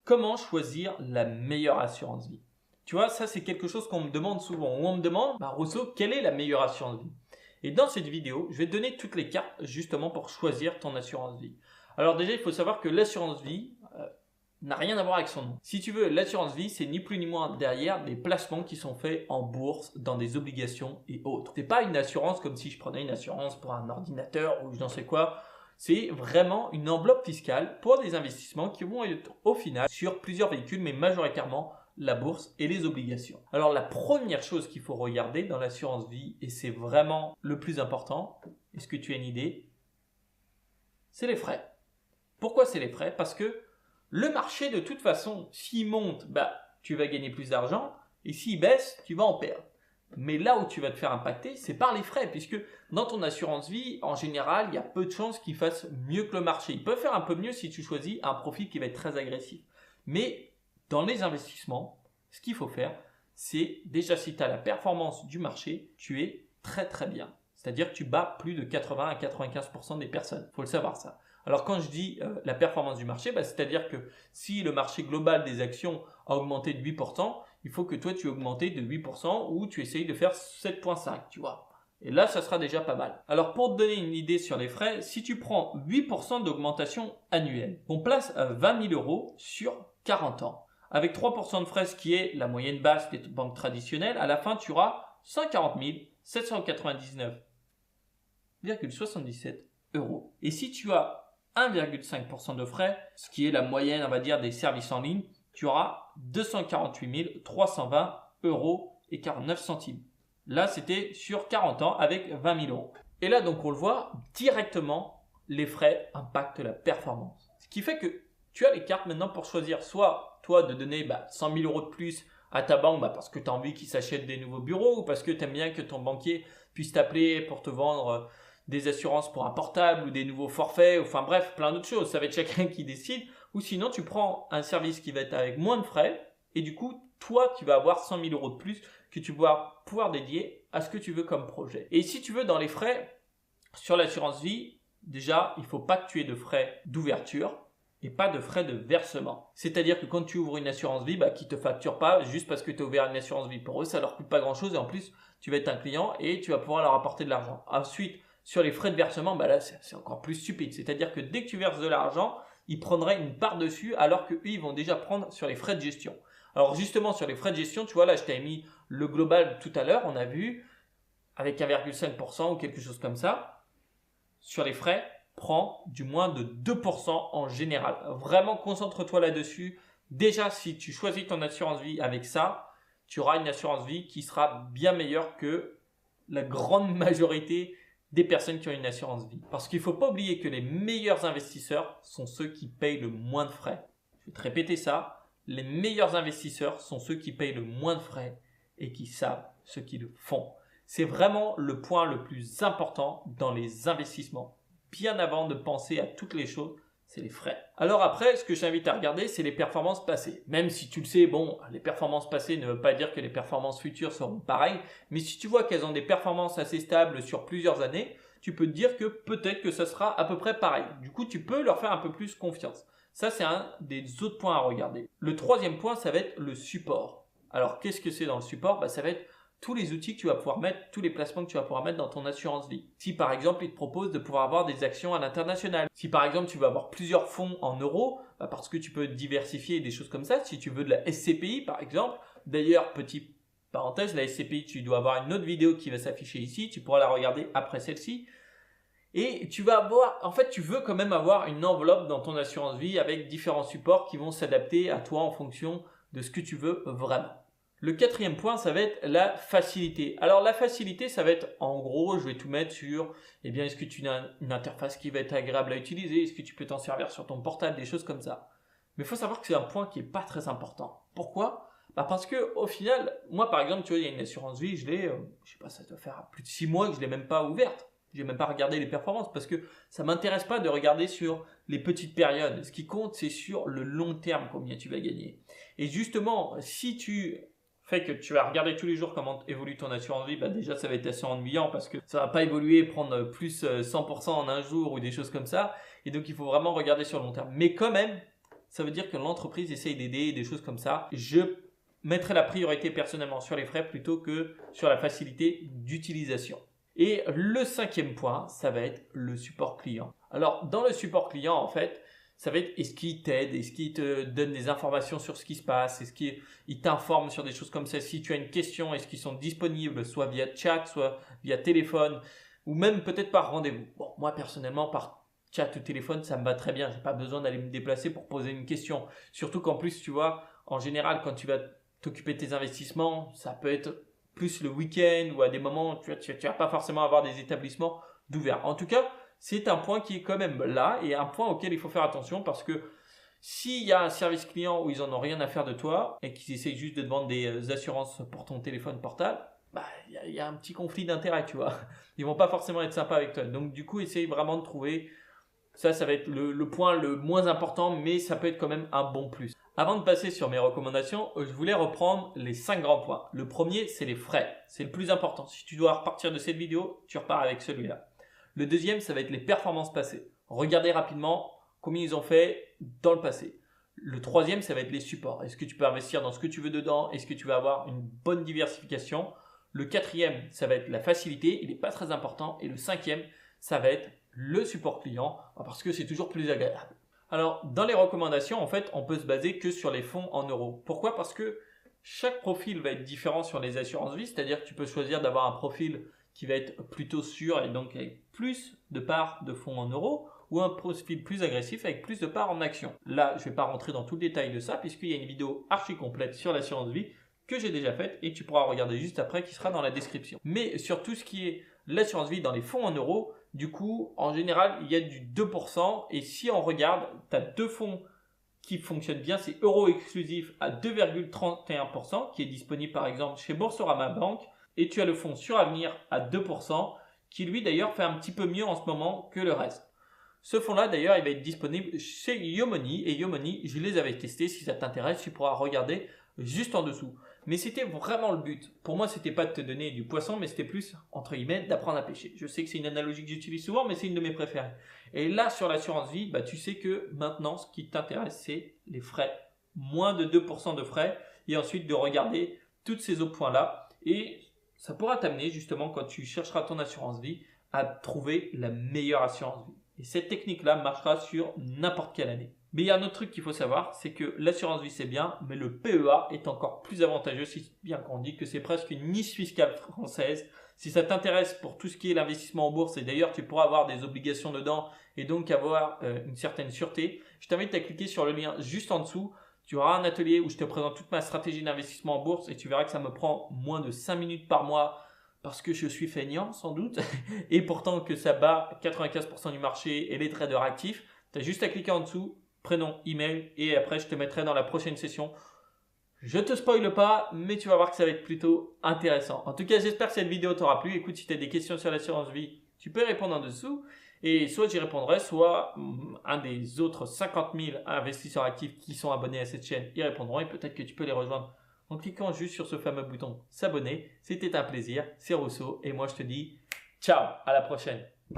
Comment choisir la meilleure assurance vie? Tu vois, ça c'est quelque chose qu'on me demande souvent. On me demande, Rosso, quelle est la meilleure assurance vie? Et dans cette vidéo, je vais te donner toutes les cartes justement pour choisir ton assurance vie. Alors déjà, il faut savoir que l'assurance vie n'a rien à voir avec son nom. Si tu veux, l'assurance vie, c'est ni plus ni moins derrière des placements qui sont faits en bourse, dans des obligations et autres. C'est pas une assurance comme si je prenais une assurance pour un ordinateur ou je n'en sais quoi. C'est vraiment une enveloppe fiscale pour des investissements qui vont être au final sur plusieurs véhicules, mais majoritairement la bourse et les obligations. Alors la première chose qu'il faut regarder dans l'assurance vie, et c'est vraiment le plus important, est-ce que tu as une idée? C'est les frais. Pourquoi c'est les frais? Parce que le marché, de toute façon, s'il monte, tu vas gagner plus d'argent, et s'il baisse, tu vas en perdre. Mais là où tu vas te faire impacter, c'est par les frais, puisque dans ton assurance vie, en général, il y a peu de chances qu'ils fassent mieux que le marché. Ils peuvent faire un peu mieux si tu choisis un profil qui va être très agressif. Mais dans les investissements, ce qu'il faut faire, c'est déjà si tu as la performance du marché, tu es très très bien. C'est-à-dire que tu bats plus de 80 à 95% des personnes. Il faut le savoir ça. Alors quand je dis la performance du marché, c'est-à-dire que si le marché global des actions a augmenté de 8%, il faut que toi tu aies augmenté de 8% ou tu essayes de faire 7,5, tu vois. Et là, ça sera déjà pas mal. Alors pour te donner une idée sur les frais, si tu prends 8% d'augmentation annuelle, on place 20 000 euros sur 40 ans. Avec 3% de frais, ce qui est la moyenne basse des banques traditionnelles, à la fin tu auras 140 799,77 euros. Et si tu as 1,5% de frais, ce qui est la moyenne, on va dire, des services en ligne, tu auras 248 320 euros et 49 centimes. Là, c'était sur 40 ans avec 20 000 euros. Et là, donc, on le voit directement, les frais impactent la performance. Ce qui fait que tu as les cartes maintenant pour choisir soit, toi, de donner 100 000 euros de plus à ta banque parce que tu as envie qu'il s'achète des nouveaux bureaux ou parce que tu aimes bien que ton banquier puisse t'appeler pour te vendre des assurances pour un portable ou des nouveaux forfaits, enfin bref, plein d'autres choses. Ça va être chacun qui décide. Ou sinon, tu prends un service qui va être avec moins de frais et du coup, toi, tu vas avoir 100 000 euros de plus que tu vas pouvoir dédier à ce que tu veux comme projet. Et si tu veux, dans les frais, sur l'assurance vie, déjà, il ne faut pas que tu aies de frais d'ouverture et pas de frais de versement. C'est-à-dire que quand tu ouvres une assurance vie, qui ne te facture pas juste parce que tu as ouvert une assurance vie pour eux, ça leur coûte pas grand-chose et en plus, tu vas être un client et tu vas pouvoir leur apporter de l'argent. Ensuite, sur les frais de versement, là, c'est encore plus stupide. C'est-à-dire que dès que tu verses de l'argent, ils prendraient une part dessus alors qu'eux, ils vont déjà prendre sur les frais de gestion. Alors justement, sur les frais de gestion, tu vois, là, je t'avais mis le global tout à l'heure, on a vu, avec 1,5% ou quelque chose comme ça. Sur les frais, prends du moins de 2% en général. Vraiment, concentre-toi là-dessus. Déjà, si tu choisis ton assurance vie avec ça, tu auras une assurance vie qui sera bien meilleure que la grande majorité des personnes qui ont une assurance vie. Parce qu'il ne faut pas oublier que les meilleurs investisseurs sont ceux qui payent le moins de frais. Je vais te répéter ça. Les meilleurs investisseurs sont ceux qui payent le moins de frais et qui savent ce qu'ils font. C'est vraiment le point le plus important dans les investissements. Bien avant de penser à toutes les choses, c'est les frais. Alors après, ce que j'invite à regarder, c'est les performances passées. Même si tu le sais, les performances passées ne veulent pas dire que les performances futures seront pareilles, mais si tu vois qu'elles ont des performances assez stables sur plusieurs années, tu peux te dire que peut-être que ça sera à peu près pareil. Du coup, tu peux leur faire un peu plus confiance. Ça, c'est un des autres points à regarder. Le troisième point, ça va être le support. Alors, qu'est-ce que c'est dans le support? Ça va être tous les outils que tu vas pouvoir mettre, tous les placements que tu vas pouvoir mettre dans ton assurance vie. Si par exemple, il te propose de pouvoir avoir des actions à l'international. Si par exemple, tu veux avoir plusieurs fonds en euros, parce que tu peux diversifier des choses comme ça. Si tu veux de la SCPI par exemple. D'ailleurs, petite parenthèse, la SCPI, tu dois avoir une autre vidéo qui va s'afficher ici. Tu pourras la regarder après celle-ci. Et tu vas avoir, en fait, tu veux quand même avoir une enveloppe dans ton assurance vie avec différents supports qui vont s'adapter à toi en fonction de ce que tu veux vraiment. Le quatrième point, ça va être la facilité. Alors la facilité, ça va être en gros, je vais tout mettre sur, est-ce que tu as une interface qui va être agréable à utiliser? Est-ce que tu peux t'en servir sur ton portable? Des choses comme ça. Mais il faut savoir que c'est un point qui n'est pas très important. Pourquoi? Parce que au final, moi par exemple, tu vois, il y a une assurance vie, je l'ai, je sais pas, ça doit faire plus de 6 mois que je l'ai même pas ouverte. Je n'ai même pas regardé les performances parce que ça ne m'intéresse pas de regarder sur les petites périodes. Ce qui compte, c'est sur le long terme combien tu vas gagner. Et justement, si tu fais que tu vas regarder tous les jours comment évolue ton assurance vie, déjà ça va être assez ennuyant parce que ça ne va pas évoluer, prendre plus 100% en un jour ou des choses comme ça. Et donc il faut vraiment regarder sur le long terme. Mais quand même, ça veut dire que l'entreprise essaye d'aider, des choses comme ça. Je mettrai la priorité personnellement sur les frais plutôt que sur la facilité d'utilisation. Et le 5e point, ça va être le support client. Alors, dans le support client, en fait, ça va être est-ce qu'il t'aide, est-ce qu'il te donne des informations sur ce qui se passe, est-ce qu'il t'informe sur des choses comme ça. Si tu as une question, est-ce qu'ils sont disponibles soit via chat, soit via téléphone, ou même peut-être par rendez-vous. Bon, moi personnellement, par chat ou téléphone, ça me va très bien. J'ai pas besoin d'aller me déplacer pour poser une question. Surtout qu'en plus, tu vois, en général, quand tu vas t'occuper de tes investissements, ça peut être plus le week-end ou à des moments, tu vas pas forcément avoir des établissements d'ouvert. En tout cas, c'est un point qui est quand même là et un point auquel il faut faire attention parce que s'il y a un service client où ils en ont rien à faire de toi et qu'ils essayent juste de te vendre des assurances pour ton téléphone portable, bah, il y a un petit conflit d'intérêt, tu vois. Ils vont pas forcément être sympas avec toi. Donc, du coup, essaye vraiment de trouver. Ça va être le point le moins important, mais ça peut être quand même un bon plus. Avant de passer sur mes recommandations, je voulais reprendre les 5 grands points. Le premier, c'est les frais. C'est le plus important. Si tu dois repartir de cette vidéo, tu repars avec celui-là. Le deuxième, ça va être les performances passées. Regardez rapidement combien ils ont fait dans le passé. Le troisième, ça va être les supports. Est-ce que tu peux investir dans ce que tu veux dedans? Est-ce que tu vas avoir une bonne diversification? Le quatrième, ça va être la facilité. Il n'est pas très important. Et le cinquième, ça va être le support client parce que c'est toujours plus agréable. Alors, dans les recommandations, en fait, on peut se baser que sur les fonds en euros. Pourquoi? Parce que chaque profil va être différent sur les assurances vie. C'est-à-dire que tu peux choisir d'avoir un profil qui va être plutôt sûr et donc avec plus de parts de fonds en euros ou un profil plus agressif avec plus de parts en actions. Là, je ne vais pas rentrer dans tout le détail de ça puisqu'il y a une vidéo archi complète sur l'assurance vie que j'ai déjà faite et tu pourras regarder juste après qui sera dans la description. Mais sur tout ce qui est l'assurance vie dans les fonds en euros, du coup, en général, il y a du 2% et si on regarde, tu as deux fonds qui fonctionnent bien, c'est Euro Exclusif à 2,31% qui est disponible par exemple chez Boursorama Bank. Et tu as le fonds Suravenir à 2%, qui lui d'ailleurs fait un petit peu mieux en ce moment que le reste. Ce fonds-là d'ailleurs, il va être disponible chez Yomoni. Et Yomoni, je les avais testés. Si ça t'intéresse, tu pourras regarder juste en dessous. Mais c'était vraiment le but. Pour moi, c'était pas de te donner du poisson, mais c'était plus, entre guillemets, d'apprendre à pêcher. Je sais que c'est une analogie que j'utilise souvent, mais c'est une de mes préférées. Et là, sur l'assurance vie, bah, tu sais que maintenant, ce qui t'intéresse, c'est les frais. Moins de 2% de frais. Et ensuite, de regarder tous ces autres points-là. Et ça pourra t'amener justement quand tu chercheras ton assurance vie à trouver la meilleure assurance vie. Et cette technique-là marchera sur n'importe quelle année. Mais il y a un autre truc qu'il faut savoir, c'est que l'assurance vie c'est bien, mais le PEA est encore plus avantageux, si bien qu'on dit que c'est presque une niche fiscale française. Si ça t'intéresse pour tout ce qui est l'investissement en bourse, et d'ailleurs tu pourras avoir des obligations dedans et donc avoir une certaine sûreté, je t'invite à cliquer sur le lien juste en dessous. Tu auras un atelier où je te présente toute ma stratégie d'investissement en bourse et tu verras que ça me prend moins de 5 minutes par mois parce que je suis feignant sans doute et pourtant que ça bat 95% du marché et les traders actifs. Tu as juste à cliquer en dessous, prénom, email et après je te mettrai dans la prochaine session. Je te spoile pas, mais tu vas voir que ça va être plutôt intéressant. En tout cas, j'espère que cette vidéo t'aura plu. Écoute, si tu as des questions sur l'assurance vie, tu peux répondre en dessous. Et soit j'y répondrai, soit un des autres 50 000 investisseurs actifs qui sont abonnés à cette chaîne y répondront. Et peut-être que tu peux les rejoindre en cliquant juste sur ce fameux bouton s'abonner. C'était un plaisir, c'est Rousseau. Et moi je te dis ciao, à la prochaine.